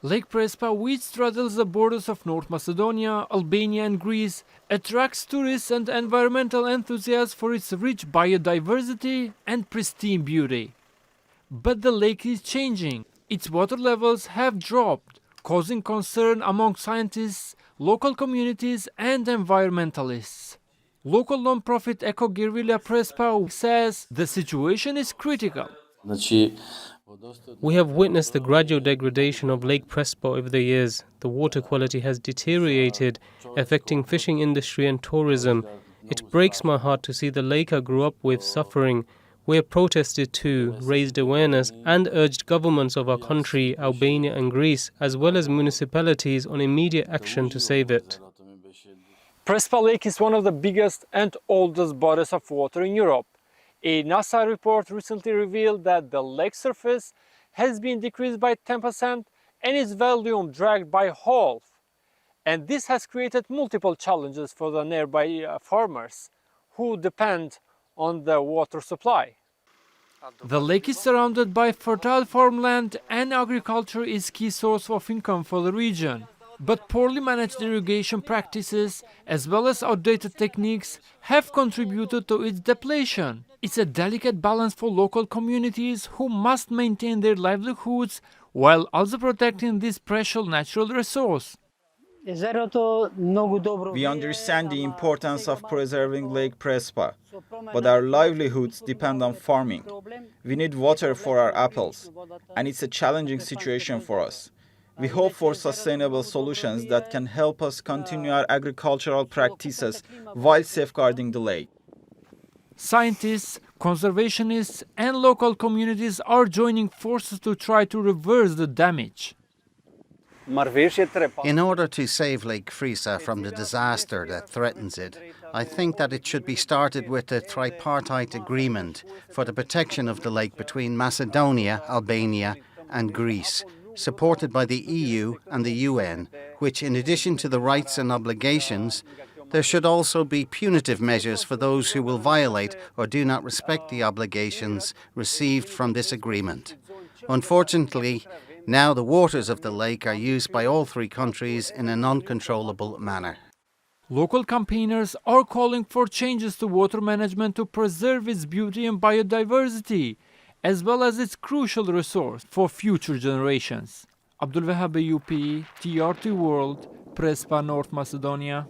Lake Prespa, which straddles the borders of North Macedonia, Albania and Greece, attracts tourists and environmental enthusiasts for its rich biodiversity and pristine beauty. But the lake is changing. Its water levels have dropped, causing concern among scientists, local communities and environmentalists. Local non-profit eco-guerrilla Prespa says the situation is critical. We have witnessed the gradual degradation of Lake Prespa over the years. The water quality has deteriorated, affecting fishing industry and tourism. It breaks my heart to see the lake I grew up with suffering. We have protested too, raised awareness and urged governments of our country, Albania and Greece, as well as municipalities on immediate action to save it. Prespa Lake is one of the biggest and oldest bodies of water in Europe. A NASA report recently revealed that the lake surface has been decreased by 10% and its volume dragged by half. And this has created multiple challenges for the nearby farmers who depend on the water supply. The lake is surrounded by fertile farmland and agriculture is key source of income for the region. But poorly managed irrigation practices as well as outdated techniques have contributed to its depletion. It's a delicate balance for local communities who must maintain their livelihoods while also protecting this precious natural resource. We understand the importance of preserving Lake Prespa, but our livelihoods depend on farming. We need water for our apples, and it's a challenging situation for us. We hope for sustainable solutions that can help us continue our agricultural practices while safeguarding the lake. Scientists, conservationists and local communities are joining forces to try to reverse the damage. In order to save Lake Frisa from the disaster that threatens it, I think that it should be started with a tripartite agreement for the protection of the lake between Macedonia, Albania and Greece, supported by the EU and the UN, which, in addition to the rights and obligations, there should also be punitive measures for those who will violate or do not respect the obligations received from this agreement. Unfortunately, now the waters of the lake are used by all three countries in an uncontrollable manner. Local campaigners are calling for changes to water management to preserve its beauty and biodiversity, as well as its crucial resource for future generations. Abdulwahab Ayupi, TRT World, Prespa, North Macedonia.